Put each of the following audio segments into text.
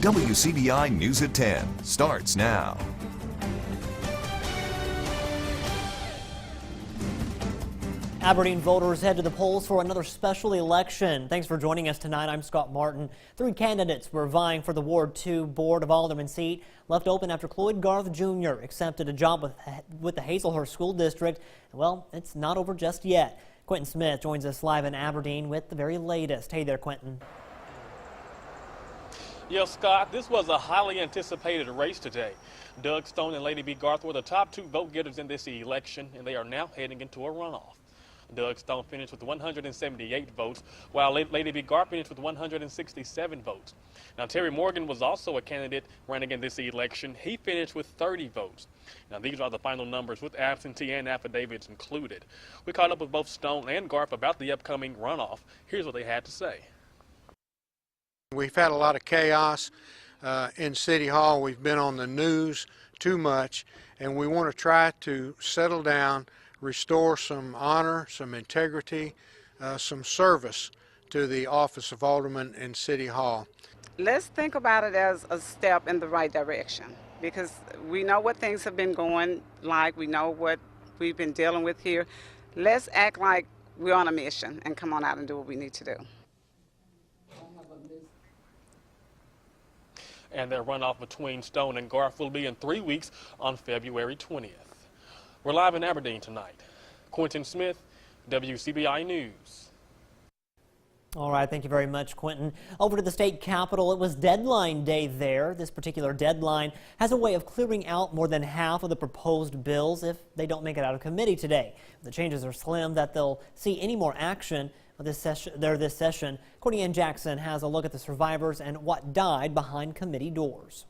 WCBI News at 10 starts now. Aberdeen voters head to the polls for another special election. Thanks for joining us tonight. I'm Scott Martin. 3 candidates were vying for the Ward 2 Board of Alderman seat, left open after Cloyd Garth Jr. accepted a job with the Hazelhurst School District. Well, it's not over just yet. Quentin Smith joins us live in Aberdeen with the very latest. Hey there, Quentin. Yes, Scott, this was a highly anticipated race today. Doug Stone and Lady B. Garth were the top 2 vote getters in this election, and they are now heading into a runoff. Doug Stone finished with 178 votes, while Lady B. Garth finished with 167 votes. Now, Terry Morgan was also a candidate running in this election. He finished with 30 votes. Now, these are the final numbers with absentee and affidavits included. We caught up with both Stone and Garth about the upcoming runoff. Here's what they had to say. We've had a lot of chaos in City Hall. We've been on the news too much, and we want to try to settle down, restore some honor, some integrity, some service to the office of Alderman in City Hall. Let's think about it as a step in the right direction, because we know what things have been going like. We know what we've been dealing with here. Let's act like we're on a mission and come on out and do what we need to do. And their runoff between Stone and Garth will be in 3 weeks on February 20th. We're live in Aberdeen tonight. Quentin Smith, WCBI News. All right, thank you very much, Quentin. Over to the state capitol, it was deadline day there. This particular deadline has a way of clearing out more than half of the proposed bills if they don't make it out of committee today. The changes are slim that they'll see any more action this session. Courtney Ann Jackson has a look at the survivors and what died behind committee doors.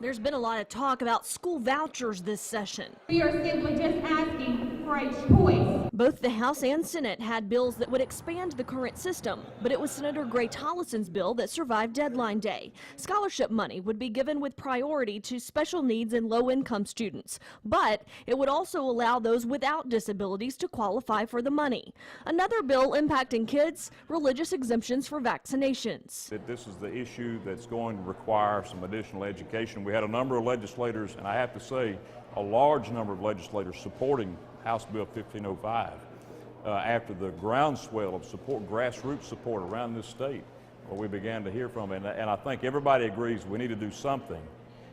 There's been a lot of talk about school vouchers this session. We are simply just asking for a choice. Both the House and Senate had bills that would expand the current system, but it was Senator Gray Tollison's bill that survived deadline day. Scholarship money would be given with priority to special needs and low-income students, but it would also allow those without disabilities to qualify for the money. Another bill impacting kids, religious exemptions for vaccinations. This is the issue that's going to require some additional education. We had a number of legislators, and I have to say, a large number of legislators supporting House Bill 1505 after the groundswell of support, grassroots support around this state, where we began to hear from it. And I think everybody agrees we need to do something.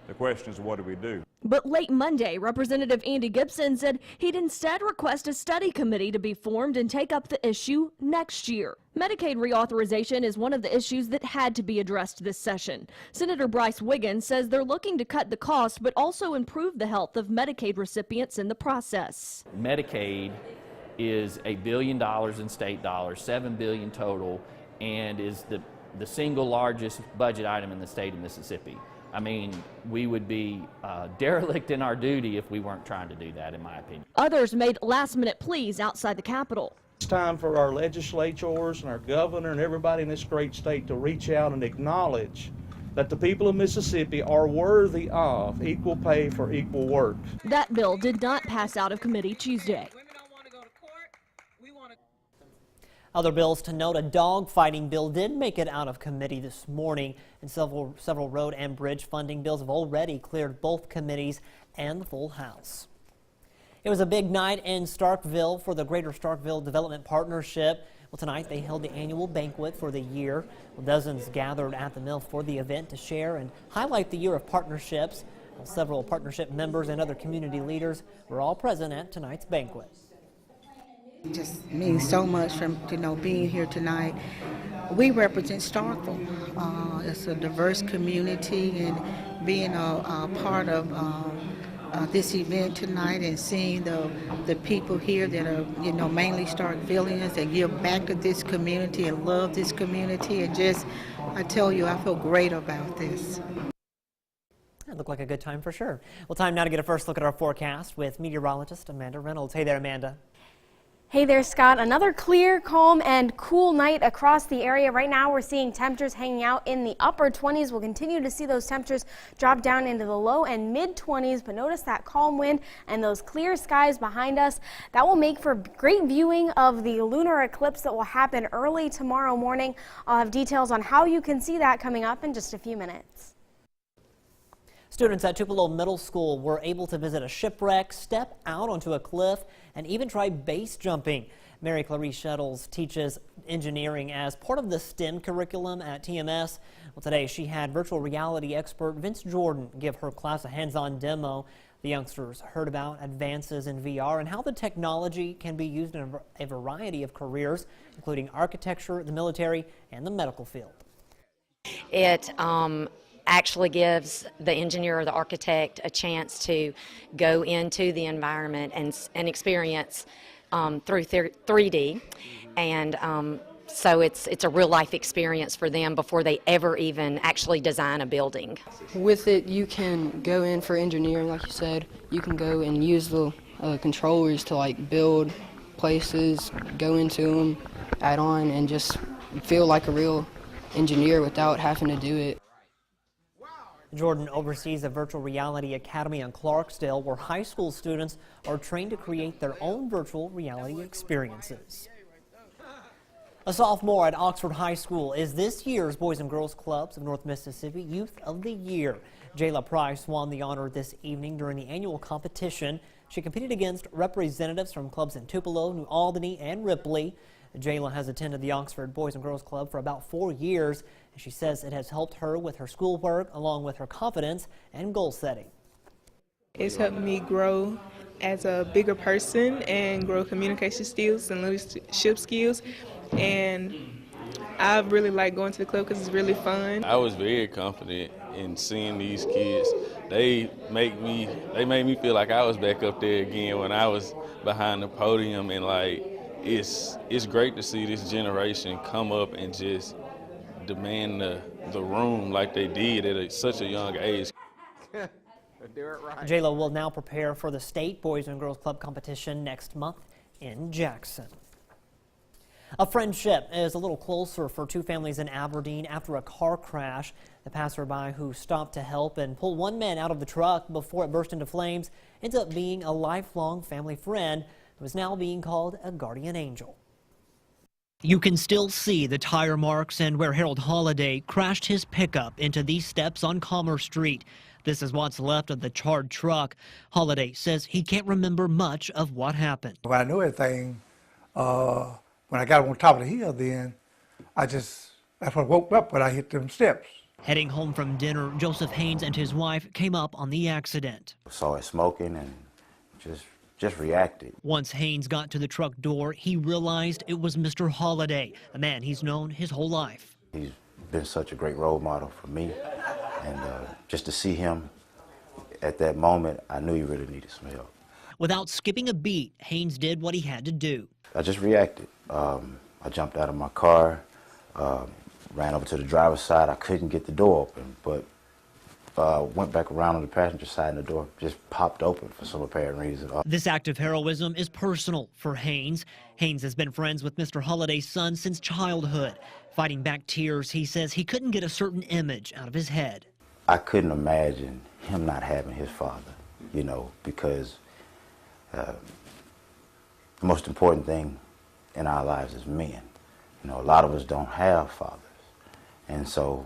The question is, what do we do? But late Monday, Representative Andy Gibson said he'd instead request a study committee to be formed and take up the issue next year. Medicaid reauthorization is one of the issues that had to be addressed this session. Senator Bryce Wiggins says they're looking to cut the cost but also improve the health of Medicaid recipients in the process. Medicaid is $1 billion in state dollars, $7 billion total, and is the single largest budget item in the state of Mississippi. I mean, we would be derelict in our duty if we weren't trying to do that, in my opinion. Others made last-minute pleas outside the Capitol. It's time for our legislators and our governor and everybody in this great state to reach out and acknowledge that the people of Mississippi are worthy of equal pay for equal work. That bill did not pass out of committee Tuesday. Other bills to note, a dog-fighting bill did make it out of committee this morning, and several road and bridge funding bills have already cleared both committees and the full House. It was a big night in Starkville for the Greater Starkville Development Partnership. Well, tonight they held the annual banquet for the year. Well, dozens gathered at the mill for the event to share and highlight the year of partnerships. Well, several partnership members and other community leaders were all present at tonight's banquet. It just means so much from being here tonight. We represent Starkville. It's a diverse community, and being a part of this event tonight and seeing the people here that are mainly Starkvillians that give back to this community and love this community, and just I tell you, I feel great about this. It looked like a good time for sure. Well, time now to get a first look at our forecast with meteorologist Amanda Reynolds. Hey there, Amanda. Hey there, Scott. Another clear, calm, and cool night across the area. Right now, we're seeing temperatures hanging out in the upper 20s. We'll continue to see those temperatures drop down into the low and mid 20s, but notice that calm wind and those clear skies behind us. That will make for great viewing of the lunar eclipse that will happen early tomorrow morning. I'll have details on how you can see that coming up in just a few minutes. Students at Tupelo Middle School were able to visit a shipwreck, step out onto a cliff, and even try base jumping. Mary Clarice Shuttles teaches engineering as part of the STEM curriculum at TMS. Well, today she had virtual reality expert Vince Jordan give her class a hands-on demo. The youngsters heard about advances in VR and how the technology can be used in a variety of careers, including architecture, the military, and the medical field. It actually gives the engineer or the architect a chance to go into the environment and experience through 3D, and so it's a real life experience for them before they ever even actually design a building. With it, you can go in for engineering, like you said. You can go and use the controllers to like build places, go into them, add on, and just feel like a real engineer without having to do it. Jordan oversees a virtual reality academy in Clarksdale where high school students are trained to create their own virtual reality experiences. A sophomore at Oxford High School is this year's Boys and Girls Clubs of North Mississippi Youth of the Year. Jayla Price won the honor this evening during the annual competition. She competed against representatives from clubs in Tupelo, New Albany, and Ripley. Jayla has attended the Oxford Boys and Girls Club for about 4 years, and she says it has helped her with her schoolwork along with her confidence and goal setting. It's helped me grow as a bigger person and grow communication skills and leadership skills, and I really like going to the club because it's really fun. I was very confident in seeing these kids. They made me feel like I was back up there again when I was behind the podium, and like it's great to see this generation come up and just demand the room like they did at such a young age. Jayla will now prepare for the state Boys and Girls Club competition next month in Jackson. A friendship is a little closer for two families in Aberdeen after a car crash. The passerby who stopped to help and pull one man out of the truck before it burst into flames ends up being a lifelong family friend who is now being called a guardian angel. You can still see the tire marks and where Harold Holliday crashed his pickup into these steps on Commerce Street. This is what's left of the charred truck. Holliday says he can't remember much of what happened. When I knew everything, when I got on top of the hill, then that's when I woke up when I hit them steps. Heading home from dinner, Joseph Haynes and his wife came up on the accident. Saw it smoking and just reacted. Once Haynes got to the truck door, he realized it was Mr. Holliday, a man he's known his whole life. He's been such a great role model for me, and just to see him at that moment, I knew he really needed some help. Without skipping a beat, Haynes did what he had to do. I just reacted. I jumped out of my car, ran over to the driver's side. I couldn't get the door open, but went back around on the passenger side and the door just popped open for some apparent reason. This act of heroism is personal for Haynes. Haynes has been friends with Mr. Holliday's son since childhood. Fighting back tears, he says he couldn't get a certain image out of his head. I couldn't imagine him not having his father, because the most important thing in our lives is men. A lot of us don't have fathers, and so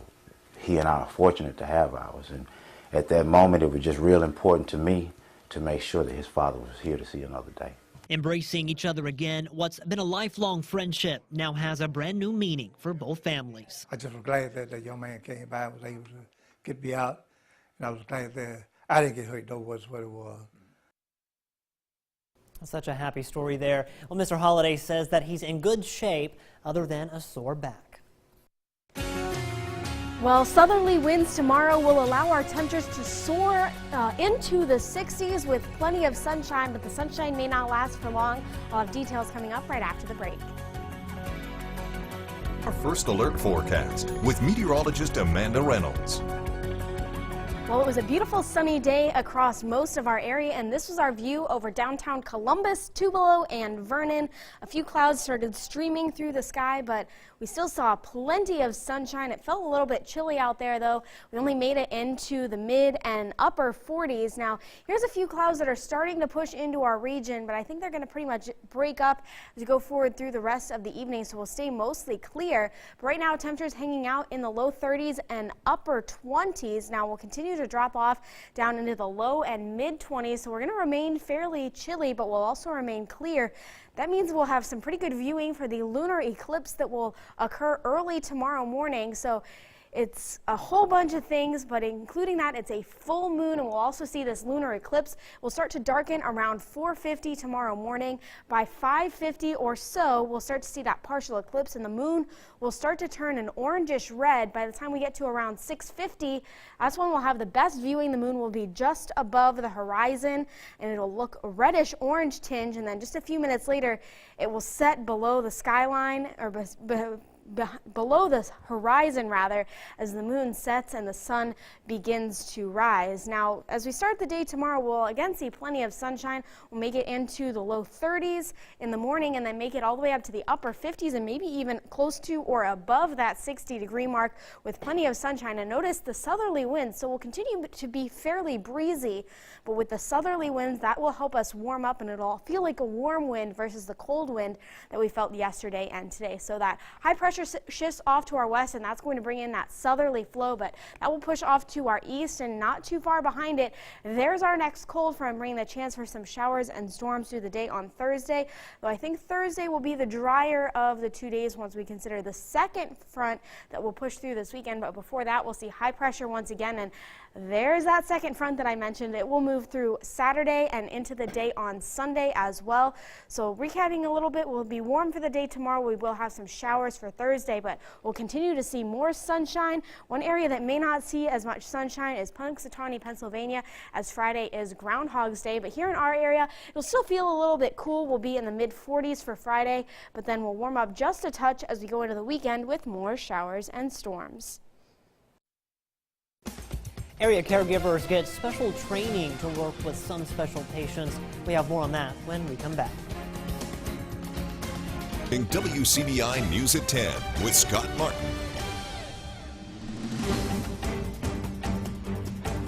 he and I are fortunate to have ours. And at that moment, it was just real important to me to make sure that his father was here to see another day. Embracing each other again, what's been a lifelong friendship now has a brand new meaning for both families. I just was glad that the young man came by and was able to get me out, and I was glad that I didn't get hurt, though, was what it was. Such a happy story there. Well, Mr. Holliday says that he's in good shape other than a sore back. Well, southerly winds tomorrow will allow our temperatures to soar into the 60s with plenty of sunshine, but the sunshine may not last for long. I'll have details coming up right after the break. Our first alert forecast with meteorologist Amanda Reynolds. Well, it was a beautiful sunny day across most of our area, and this was our view over downtown Columbus, Tupelo, and Vernon. A few clouds started streaming through the sky, but we still saw plenty of sunshine. It felt a little bit chilly out there, though. We only made it into the mid and upper 40s. Now, here's a few clouds that are starting to push into our region, but I think they're going to pretty much break up as we go forward through the rest of the evening, so we'll stay mostly clear. But right now, temperatures hanging out in the low 30s and upper 20s. Now, we'll continue to drop off down into the low and mid 20s, so we're going to remain fairly chilly, but we'll also remain clear. That means we'll have some pretty good viewing for the lunar eclipse that will occur early tomorrow morning. So it's a whole bunch of things, but including that, it's a full moon, and we'll also see this lunar eclipse will start to darken around 4:50 tomorrow morning. By 5:50 or so, we'll start to see that partial eclipse, and the moon will start to turn an orangish red. By the time we get to around 6:50, that's when we'll have the best viewing. The moon will be just above the horizon, and it'll look a reddish orange tinge, and then just a few minutes later, it will set below the skyline, or below the horizon rather, as the moon sets and the sun begins to rise. Now, as we start the day tomorrow, we'll again see plenty of sunshine. We'll make it into the low 30s in the morning, and then make it all the way up to the upper 50s, and maybe even close to or above that 60-degree mark with plenty of sunshine. And notice the southerly winds, so we'll continue to be fairly breezy, but with the southerly winds, that will help us warm up, and it'll feel like a warm wind versus the cold wind that we felt yesterday and today. So that high pressure shifts off to our west, and that's going to bring in that southerly flow, but that will push off to our east, and not too far behind it, there's our next cold front, bringing the chance for some showers and storms through the day on Thursday. Though I think Thursday will be the drier of the 2 days once we consider the second front that will push through this weekend. But before that, we'll see high pressure once again, and there's that second front that I mentioned. It will move through Saturday and into the day on Sunday as well. So recapping a little bit, we'll be warm for the day tomorrow. We will have some showers for Thursday, but we'll continue to see more sunshine. One area that may not see as much sunshine is Punxsutawney, Pennsylvania, as Friday is Groundhog's Day. But here in our area, it'll still feel a little bit cool. We'll be in the mid 40s for Friday, but then we'll warm up just a touch as we go into the weekend with more showers and storms. Area caregivers get special training to work with some special patients. We have more on that when we come back. In WCBI News at 10 with Scott Martin.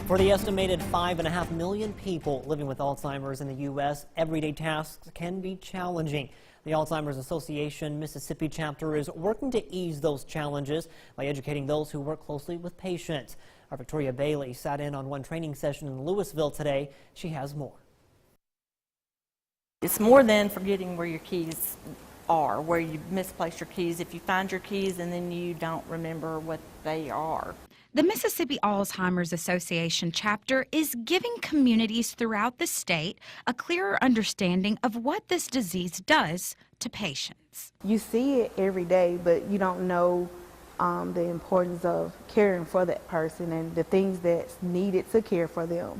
For the estimated 5.5 million people living with Alzheimer's in the U.S., everyday tasks can be challenging. The Alzheimer's Association Mississippi chapter is working to ease those challenges by educating those who work closely with patients. Our Victoria Bailey sat in on one training session in Louisville today. She has more. It's more than forgetting where your keys are, where you misplaced your keys. If you find your keys and then you don't remember what they are. The Mississippi Alzheimer's Association chapter is giving communities throughout the state a clearer understanding of what this disease does to patients. You see it every day, but you don't know the importance of caring for that person and the things that's needed to care for them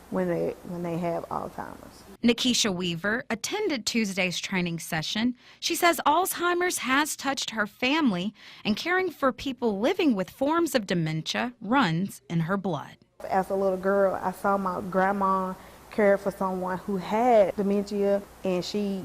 when they have Alzheimer's. Nikisha Weaver attended Tuesday's training session. She says Alzheimer's has touched her family, and caring for people living with forms of dementia runs in her blood. As a little girl, I saw my grandma care for someone who had dementia, and she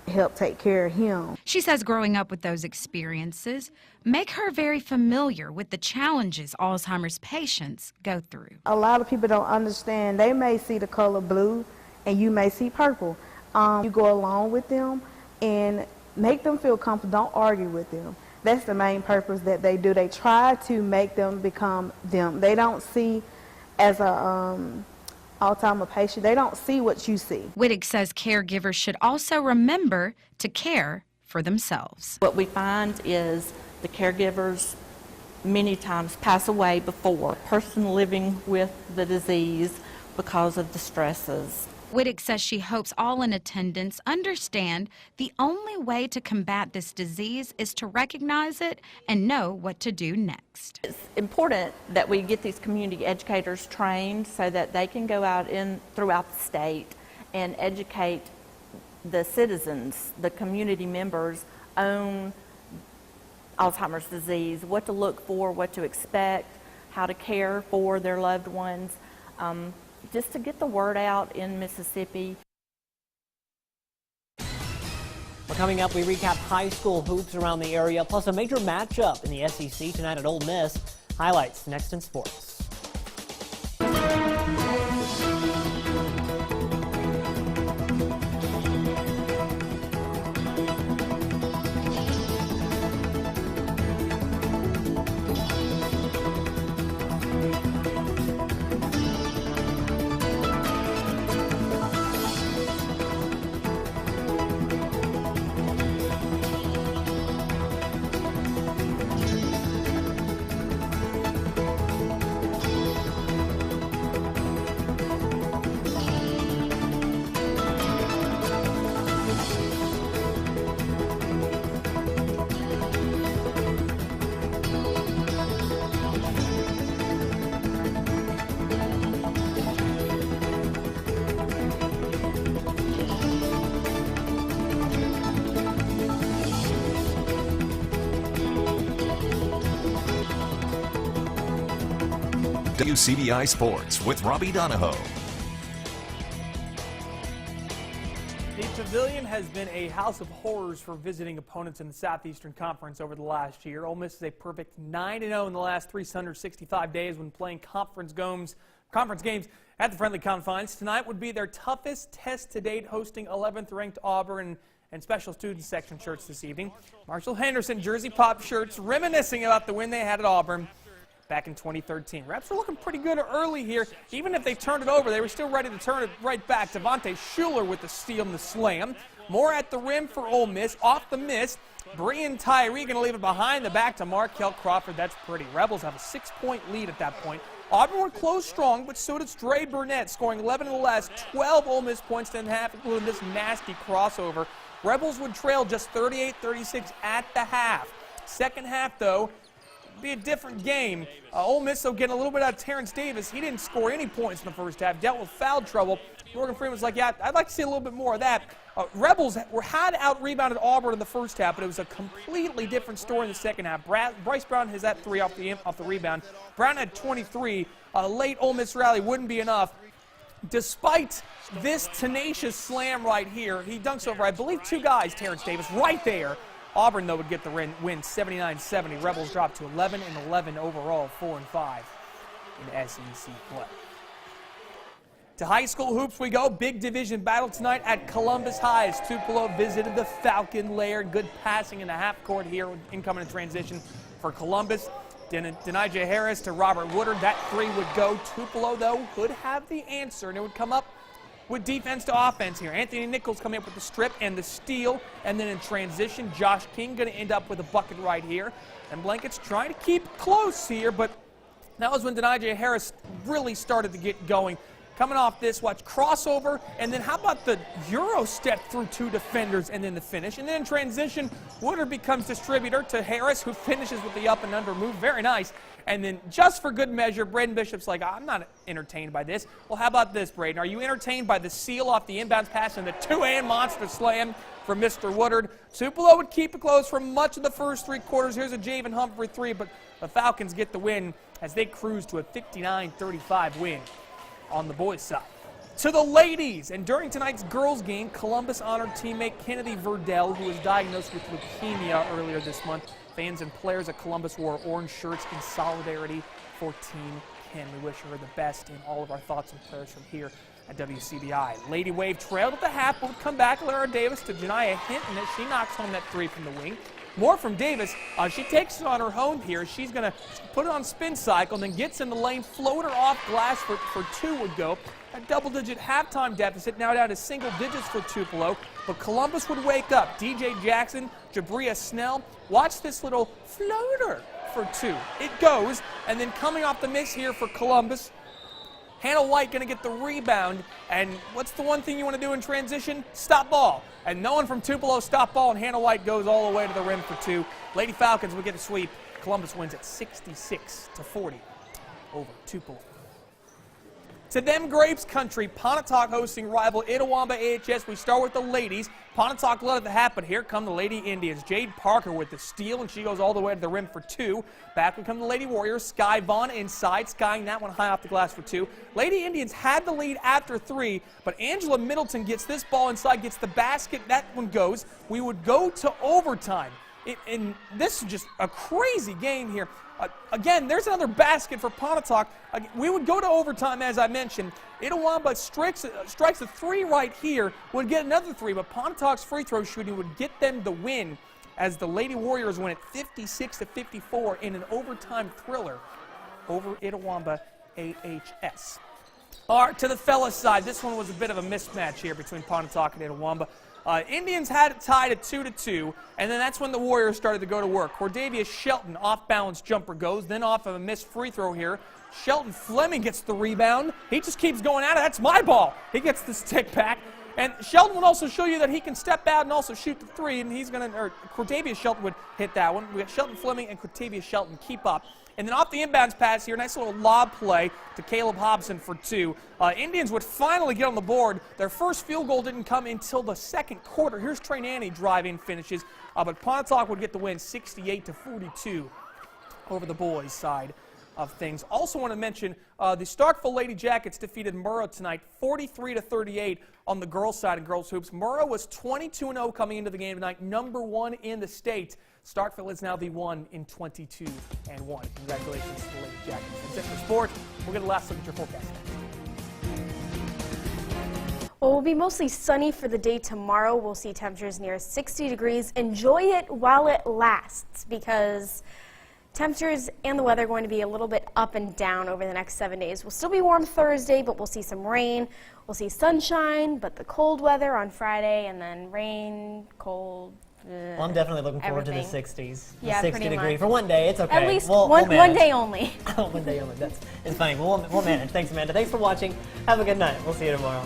helped take care of him. She says growing up with those experiences make her very familiar with the challenges Alzheimer's patients go through. A lot of people don't understand. They may see the color blue and you may see purple. You go along with them and make them feel comfortable. Don't argue with them. That's the main purpose that they do. They try to make them become them. They don't see as a Alzheimer's patient, they don't see what you see. Wittig says caregivers should also remember to care for themselves. What we find is the caregivers many times pass away before a person living with the disease because of the stresses. Wittig says she hopes all in attendance understand the only way to combat this disease is to recognize it and know what to do next. It's important that we get these community educators trained so that they can go out throughout the state and educate the citizens, the community members on Alzheimer's disease, what to look for, what to expect, how to care for their loved ones, just to get the word out in Mississippi. Well, coming up, we recap high school hoops around the area, plus a major matchup in the SEC tonight at Ole Miss. Highlights next in sports. WCBI Sports with Robbie Donahoe. The Pavilion has been a house of horrors for visiting opponents in the Southeastern Conference over the last year. Ole Miss is a perfect 9-0 in the last 365 days when playing conference games at the friendly confines. Tonight would be their toughest test to date, hosting 11th ranked Auburn and special student section shirts this evening. Marshall Henderson jersey pop shirts reminiscing about the win they had at Auburn back in 2013. Reps were looking pretty good early here. Even if they turned it over, they were still ready to turn it right back. Devontae Schuler with the steal and the slam. More at the rim for Ole Miss. Off the miss, Breein Tyree going to leave it behind the back to Markel Crawford. That's pretty. Rebels have a 6-point lead at that point. Auburn were close strong, but so did Dre Burnett, scoring 11 in the last 12 Ole Miss points in half, including this nasty crossover. Rebels would trail just 38-36 at the half. Second half, though, be a different game. Ole Miss, though, getting a little bit out of Terrence Davis. He didn't score any points in the first half, dealt with foul trouble. Morgan Freeman was like, yeah, I'd like to see a little bit more of that. Rebels had out-rebounded Auburn in the first half, but it was a completely different story in the second half. Bryce Brown has that 3 off the rebound. Brown had 23. A late Ole Miss rally wouldn't be enough. Despite this tenacious slam right here, he dunks over, I believe, 2 guys, Terrence Davis, right there. Auburn, though, would get the win 79-70. Rebels dropped to 11-11 overall, 4-5 in SEC play. To high school hoops we go. Big division battle tonight at Columbus High as Tupelo visited the Falcon Lair. Good passing in the half court here, incoming in transition for Columbus. Denijah Harris to Robert Woodard. That 3 would go. Tupelo, though, would have the answer, and it would come up with defense to offense here. Anthony Nichols coming up with the strip and the steal, and then in transition, Josh King going to end up with a bucket right here. And Blankets trying to keep close here, but that was when Denijah Harris really started to get going. Coming off this, watch crossover, and then how about the Euro step through 2 defenders and then the finish. And then in transition, Woodard becomes distributor to Harris, who finishes with the up and under move. Very nice. And then just for good measure, Braden Bishop's like, I'm not entertained by this. Well, how about this, Braden? Are you entertained by the seal off the inbounds pass and the 2-hand monster slam from Mr. Woodard? Tupelo would keep it close for much of the first 3 quarters. Here's a Javen Humphrey 3, but the Falcons get the win as they cruise to a 59-35 win on the boys' side. To the ladies, and during tonight's girls' game, Columbus honored teammate Kennedy Verdell, who was diagnosed with leukemia earlier this month. Fans and players at Columbus wore orange shirts in solidarity for Team Ken. We wish her the best, and all of our thoughts and prayers from here at WCBI. Lady Wave trailed at the half, but would come back. Lara Davis to Janiah Hinton as she knocks home that 3 from the wing. More from Davis. She takes it on her own here. She's going to put it on spin cycle and then gets in the lane. Floater off glass for 2 would go. A double-digit halftime deficit, now down to single digits for Tupelo. But Columbus would wake up. DJ Jackson, Jabria Snell. Watch this little floater for 2. It goes. And then coming off the miss here for Columbus, Hannah White going to get the rebound. And what's the one thing you want to do in transition? Stop ball. And no one from Tupelo stopped ball, and Hannah White goes all the way to the rim for 2. Lady Falcons will get a sweep. Columbus wins at 66-40 over Tupelo. To them Grapes country, Pontotoc hosting rival Itawamba AHS. We start with the ladies. Pontotoc let it happen. Here come the Lady Indians. Jade Parker with the steal, and she goes all the way to the rim for 2. Back would come the Lady Warriors. Sky Vaughn inside, skying that one high off the glass for 2. Lady Indians had the lead after 3, but Angela Middleton gets this ball inside, gets the basket. That one goes. We would go to overtime. And this is just a crazy game here. Again, there's another basket for Pontotoc. We would go to overtime, as I mentioned. Itawamba strikes a 3 right here, would get another 3, but Pontotoc's free throw shooting would get them the win as the Lady Warriors win at 56-54 in an overtime thriller over Itawamba AHS. All right, to the fellas' side, this one was a bit of a mismatch here between Pontotoc and Itawamba. Indians had it tied at 2-2, and then that's when the Warriors started to go to work. Cordavia Shelton, off-balance jumper goes, then off of a missed free throw here. Shelton Fleming gets the rebound. He just keeps going at it. That's my ball. He gets the stick back. And Shelton would also show you that he can step out and also shoot the 3, and Cordavia Shelton would hit that one. We got Shelton Fleming and Cordavia Shelton keep up. And then off the inbounds pass here, nice little lob play to Caleb Hobson for 2. Indians would finally get on the board. Their first field goal didn't come until the second quarter. Here's Trey Nanny driving finishes, but Pontotoc would get the win 68-42 over the boys' side of things. Also want to mention the Starkville Lady Jackets defeated Murrah tonight 43-38 on the girls' side of girls' hoops. Murrah was 22-0 coming into the game tonight, number 1 in the state. Starkville is now the 1 in 22-1. Congratulations to the Lady Jackets. That's it for sport. We'll get a last look at your forecast. Well, we'll be mostly sunny for the day tomorrow. We'll see temperatures near 60 degrees. Enjoy it while it lasts, because temperatures and the weather are going to be a little bit up and down over the next 7 days. We'll still be warm Thursday, but we'll see some rain. We'll see sunshine, but the cold weather on Friday, and then rain, cold. Well, I'm definitely looking forward to the 60s. Yeah, 60 degree. For one day, it's okay. At least we'll one day only. One day only. It's fine. We'll manage. Thanks, Amanda. Thanks for watching. Have a good night. We'll see you tomorrow.